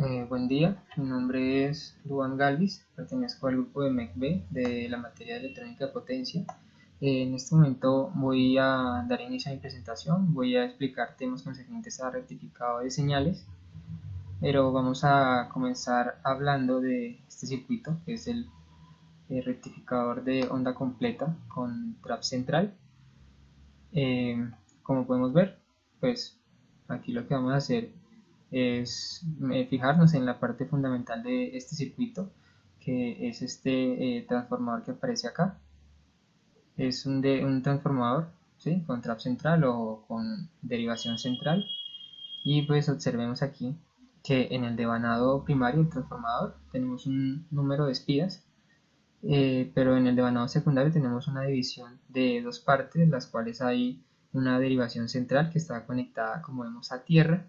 Buen día, mi nombre es Luan Galvis, pertenezco al grupo de MECB de la materia de electrónica de potencia. En este momento voy a dar inicio a mi presentación, voy a explicar temas concernientes a rectificado de señales, pero vamos a comenzar hablando de este circuito, que es el rectificador de onda completa con trap central. Como podemos ver, pues aquí lo que vamos a hacer es fijarnos en la parte fundamental de este circuito, que es este transformador que aparece acá. Es un transformador, ¿sí?, con trap central o con derivación central. Y pues observemos aquí que en el devanado primario del transformador tenemos un número de espiras, pero en el devanado secundario tenemos una división de dos partes, las cuales hay una derivación central que está conectada, como vemos, a tierra.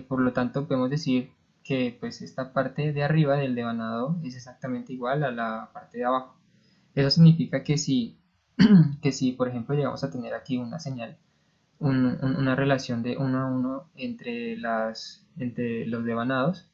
Por lo tanto podemos decir que pues esta parte de arriba del devanado es exactamente igual a la parte de abajo. Eso significa que si por ejemplo llegamos a tener aquí una señal, una relación de 1 a 1 entre los devanados,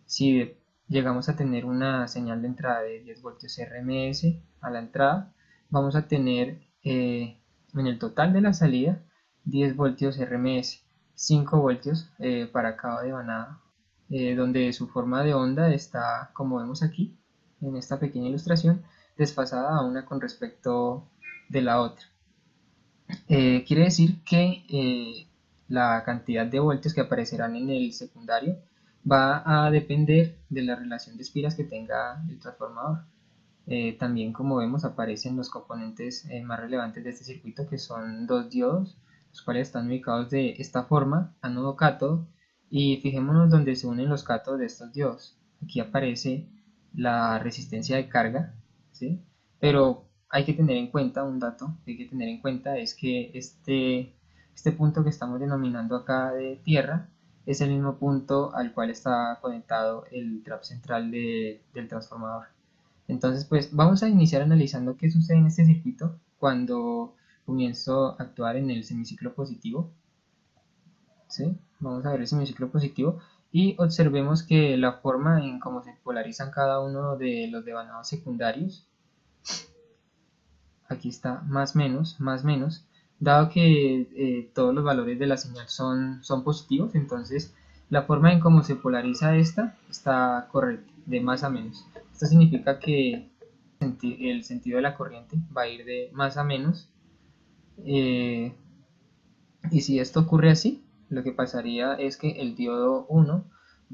si llegamos a tener una señal de entrada de 10 voltios RMS a la entrada, vamos a tener en el total de la salida 10 voltios RMS, 5 voltios para cada devanada, donde su forma de onda está, como vemos aquí, en esta pequeña ilustración, desfasada a una con respecto de la otra. Quiere decir que la cantidad de voltios que aparecerán en el secundario va a depender de la relación de espiras que tenga el transformador. También, como vemos, aparecen los componentes más relevantes de este circuito, que son dos diodos, los cuales están ubicados de esta forma, ánodo cátodo, y fijémonos donde se unen los cátodos de estos diodos. Aquí aparece la resistencia de carga, ¿sí? Pero hay que tener en cuenta un dato que hay que tener en cuenta, es que este punto que estamos denominando acá de tierra es el mismo punto al cual está conectado el trap central del transformador. Entonces, pues vamos a iniciar analizando qué sucede en este circuito cuando comienzo a actuar en el semiciclo positivo, ¿sí? Vamos a ver el semiciclo positivo y observemos que la forma en cómo se polarizan cada uno de los devanados secundarios, aquí está más menos, dado que todos los valores de la señal son positivos, entonces la forma en cómo se polariza esta está correcta, de más a menos. Esto significa que el sentido de la corriente va a ir de más a menos, eh, y si esto ocurre así, lo que pasaría es que el diodo 1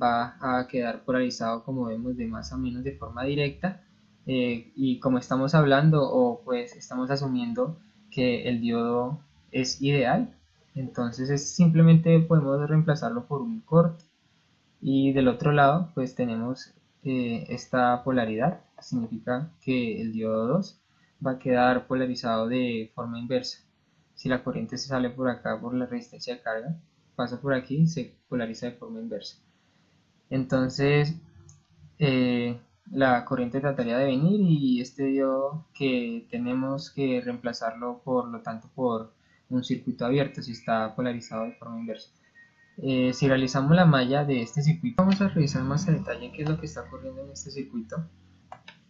va a quedar polarizado, como vemos, de más a menos de forma directa, y como estamos hablando o pues estamos asumiendo que el diodo es ideal, entonces simplemente podemos reemplazarlo por un corto, y del otro lado pues tenemos esta polaridad, significa que el diodo 2 va a quedar polarizado de forma inversa. Si la corriente se sale por acá por la resistencia de carga, pasa por aquí y se polariza de forma inversa. Entonces la corriente trataría de venir, y este diodo que tenemos que reemplazarlo por lo tanto por un circuito abierto si está polarizado de forma inversa. Si realizamos la malla de este circuito, vamos a revisar más a detalle qué es lo que está ocurriendo en este circuito.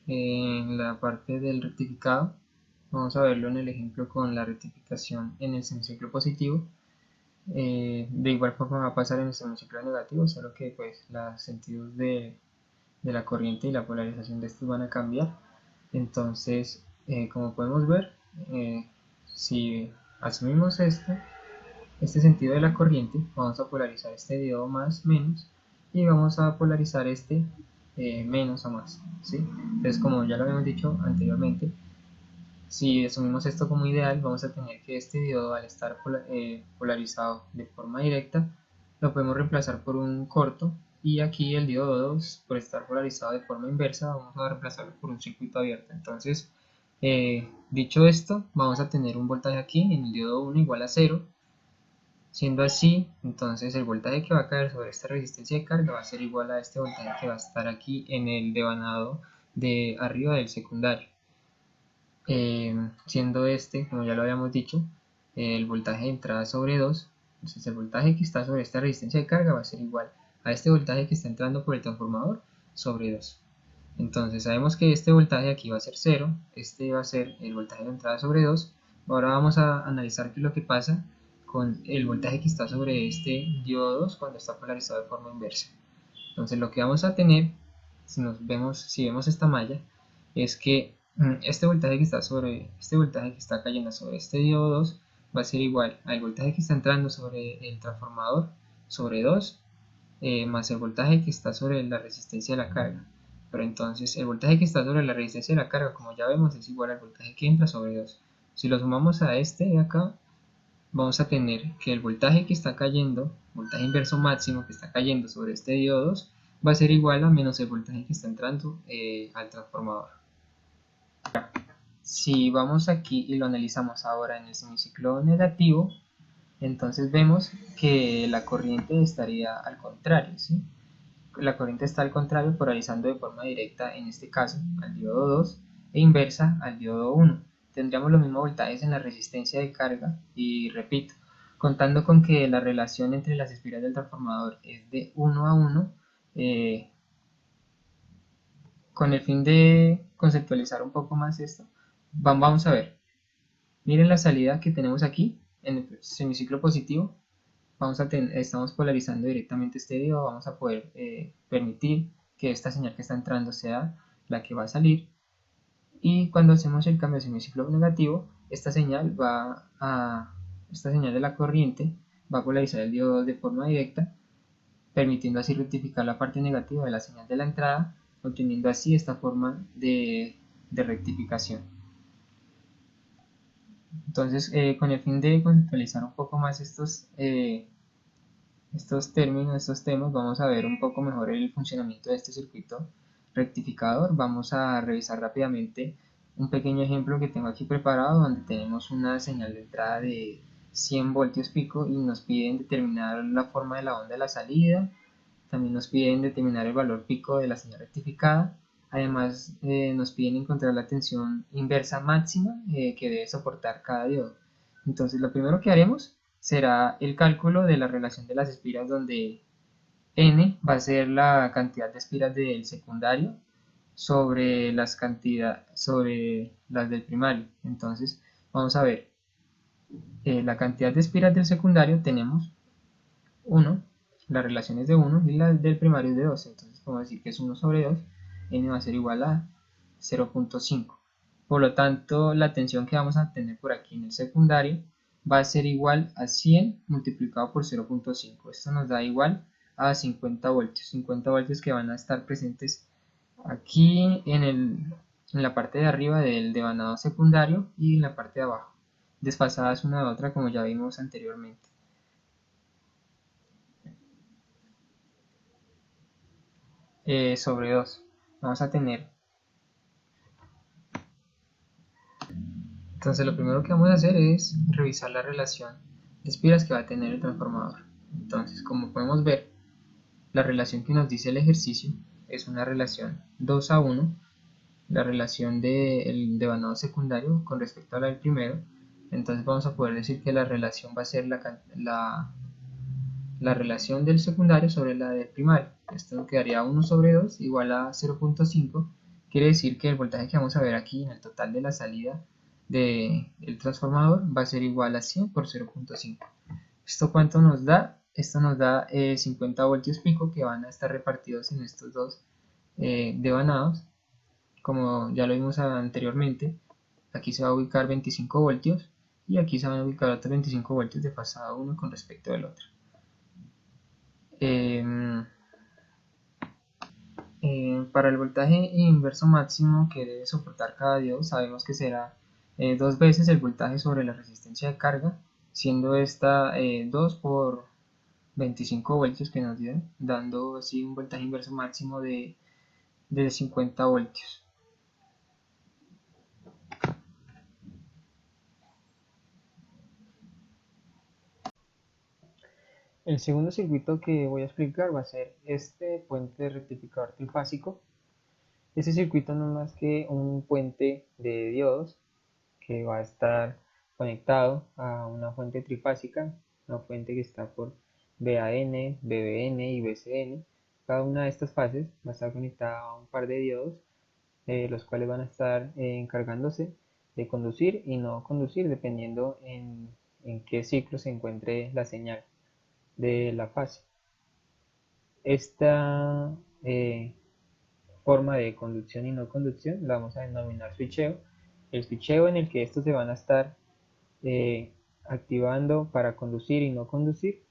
En la parte del rectificado, vamos a verlo en el ejemplo con la rectificación en el semiciclo positivo. De igual forma va a pasar en el semiciclo negativo, solo que pues los sentidos de la corriente y la polarización de estos van a cambiar. Entonces, como podemos ver, si asumimos este sentido de la corriente, vamos a polarizar este diodo más menos, y vamos a polarizar este menos a más, ¿sí? Entonces, como ya lo habíamos dicho anteriormente, si asumimos esto como ideal, vamos a tener que este diodo, al estar polarizado de forma directa, lo podemos reemplazar por un corto, y aquí el diodo 2, por estar polarizado de forma inversa, vamos a reemplazarlo por un circuito abierto. Entonces, dicho esto, vamos a tener un voltaje aquí en el diodo 1 igual a 0. Siendo así, entonces el voltaje que va a caer sobre esta resistencia de carga va a ser igual a este voltaje que va a estar aquí en el devanado de arriba del secundario. Siendo este, como ya lo habíamos dicho, el voltaje de entrada sobre 2, entonces el voltaje que está sobre esta resistencia de carga va a ser igual a este voltaje que está entrando por el transformador sobre 2. Entonces sabemos que este voltaje aquí va a ser 0, este va a ser el voltaje de entrada sobre 2. Ahora vamos a analizar qué es lo que pasa con el voltaje que está sobre este diodo 2 cuando está polarizado de forma inversa. Entonces lo que vamos a tener, si vemos esta malla, es que este voltaje que está cayendo sobre este diodo 2 va a ser igual al voltaje que está entrando sobre el transformador sobre 2 más el voltaje que está sobre la resistencia de la carga. Pero entonces el voltaje que está sobre la resistencia de la carga, como ya vemos, es igual al voltaje que entra sobre 2. Si lo sumamos a este de acá, vamos a tener que el voltaje que está cayendo, voltaje inverso máximo que está cayendo sobre este diodo 2, va a ser igual a menos el voltaje que está entrando al transformador. Si vamos aquí y lo analizamos ahora en el semiciclo negativo, entonces vemos que la corriente estaría al contrario, ¿sí? La corriente está al contrario, polarizando de forma directa, en este caso, al diodo 2 e inversa al diodo 1. Tendríamos los mismos voltajes en la resistencia de carga y repito, contando con que la relación entre las espiras del transformador es de 1 a 1, con el fin de conceptualizar un poco más esto, vamos a ver. Miren la salida que tenemos aquí en el semiciclo positivo. Estamos polarizando directamente este diodo, vamos a poder permitir que esta señal que está entrando sea la que va a salir, y cuando hacemos el cambio de semiciclo negativo, esta señal de la corriente va a polarizar el diodo de forma directa, permitiendo así rectificar la parte negativa de la señal de la entrada, obteniendo así esta forma de rectificación. Entonces, con el fin de conceptualizar un poco más estos términos, estos temas, vamos a ver un poco mejor el funcionamiento de este circuito rectificador. Vamos a revisar rápidamente un pequeño ejemplo que tengo aquí preparado, donde tenemos una señal de entrada de 100 voltios pico y nos piden determinar la forma de la onda de la salida. También nos piden determinar el valor pico de la señal rectificada. Además, nos piden encontrar la tensión inversa máxima que debe soportar cada diodo. Entonces, lo primero que haremos será el cálculo de la relación de las espiras, donde n va a ser la cantidad de espiras del secundario sobre sobre las del primario. Entonces, vamos a ver, la cantidad de espiras del secundario tenemos 1, la relación es de 1 y la del primario es de 2, entonces podemos decir que es 1 sobre 2, n va a ser igual a 0.5. Por lo tanto, la tensión que vamos a tener por aquí en el secundario va a ser igual a 100 multiplicado por 0.5. Esto nos da igual a 50 voltios. 50 voltios que van a estar presentes aquí en la parte de arriba del devanado secundario y en la parte de abajo, desfasadas una de otra como ya vimos anteriormente. Sobre 2 vamos a tener. Entonces lo primero que vamos a hacer es revisar la relación de espiras que va a tener el transformador. Entonces, como podemos ver, la relación que nos dice el ejercicio es una relación 2 a 1, la relación del devanado secundario con respecto a la del primero. Entonces vamos a poder decir que la relación va a ser la relación del secundario sobre la del primario. Esto nos quedaría 1 sobre 2 igual a 0.5. Quiere decir que el voltaje que vamos a ver aquí en el total de la salida del transformador va a ser igual a 100 por 0.5. ¿Esto cuánto nos da? Esto nos da 50 voltios pico, que van a estar repartidos en estos dos devanados. Como ya lo vimos anteriormente, aquí se va a ubicar 25 voltios y aquí se van a ubicar otros 25 voltios de pasado uno con respecto al otro. Para el voltaje inverso máximo que debe soportar cada diodo, sabemos que será 2 veces el voltaje sobre la resistencia de carga, siendo esta 2 por 25 voltios que nos dieron, dando así un voltaje inverso máximo de 50 voltios. El segundo circuito que voy a explicar va a ser este puente rectificador trifásico. Este circuito no es más que un puente de diodos que va a estar conectado a una fuente trifásica, una fuente que está por BAN, BBN y BCN. Cada una de estas fases va a estar conectada a un par de diodos, los cuales van a estar encargándose de conducir y no conducir dependiendo en qué ciclo se encuentre la señal de la fase. Esta forma de conducción y no conducción la vamos a denominar switcheo. El switcheo en el que estos se van a estar activando para conducir y no conducir,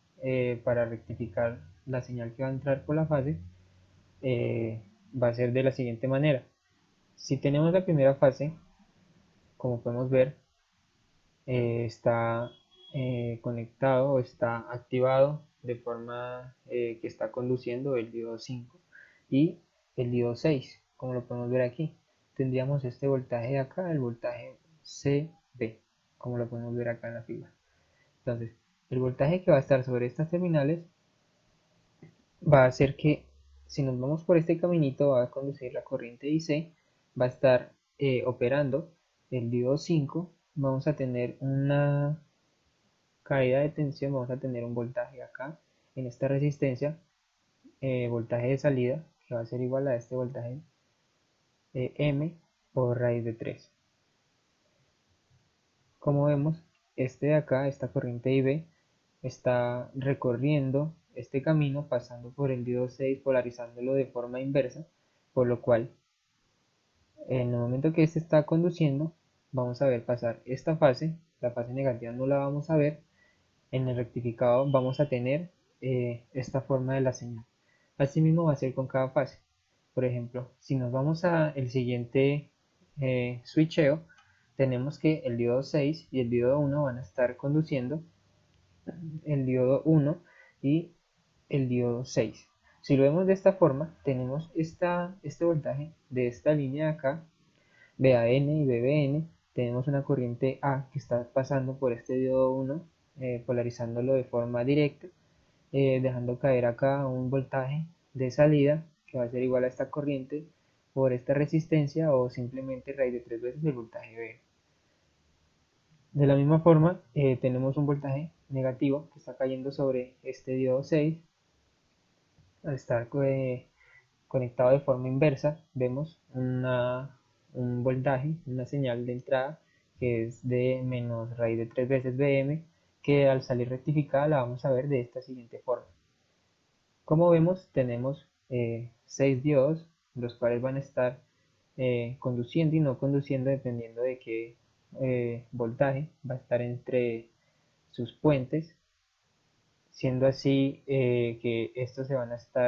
para rectificar la señal que va a entrar por la fase, va a ser de la siguiente manera. Si tenemos la primera fase, como podemos ver, está conectado o está activado de forma que está conduciendo el diodo 5 y el diodo 6, como lo podemos ver aquí. Tendríamos este voltaje de acá, el voltaje CB, como lo podemos ver acá en la figura. Entonces, el voltaje que va a estar sobre estas terminales va a hacer que, si nos vamos por este caminito, va a conducir la corriente IC, va a estar operando el diodo 5, vamos a tener una caída de tensión, vamos a tener un voltaje acá en esta resistencia, voltaje de salida, que va a ser igual a este voltaje M por raíz de 3. Como vemos, este de acá, esta corriente IB, está recorriendo este camino pasando por el diodo 6, polarizándolo de forma inversa, por lo cual en el momento que este está conduciendo vamos a ver pasar esta fase, la fase negativa no la vamos a ver. En el rectificado vamos a tener esta forma de la señal. Asimismo va a ser con cada fase. Por ejemplo, si nos vamos a el siguiente switcheo, tenemos que el diodo 6 y el diodo 1 van a estar conduciendo, el diodo 1 y el diodo 6. Si lo vemos de esta forma, tenemos este voltaje de esta línea de acá, BAN y BBN. Tenemos una corriente A que está pasando por este diodo 1, polarizándolo de forma directa, dejando caer acá un voltaje de salida que va a ser igual a esta corriente por esta resistencia, o simplemente raíz de 3 veces el voltaje B. De la misma forma, tenemos un voltaje negativo que está cayendo sobre este diodo 6. Al estar conectado de forma inversa, vemos un voltaje, una señal de entrada que es de menos raíz de 3 veces Bm, que al salir rectificada la vamos a ver de esta siguiente forma. Como vemos, tenemos 6 diodos, los cuales van a estar conduciendo y no conduciendo dependiendo de qué voltaje va a estar entre sus puentes, siendo así que estos se van a estar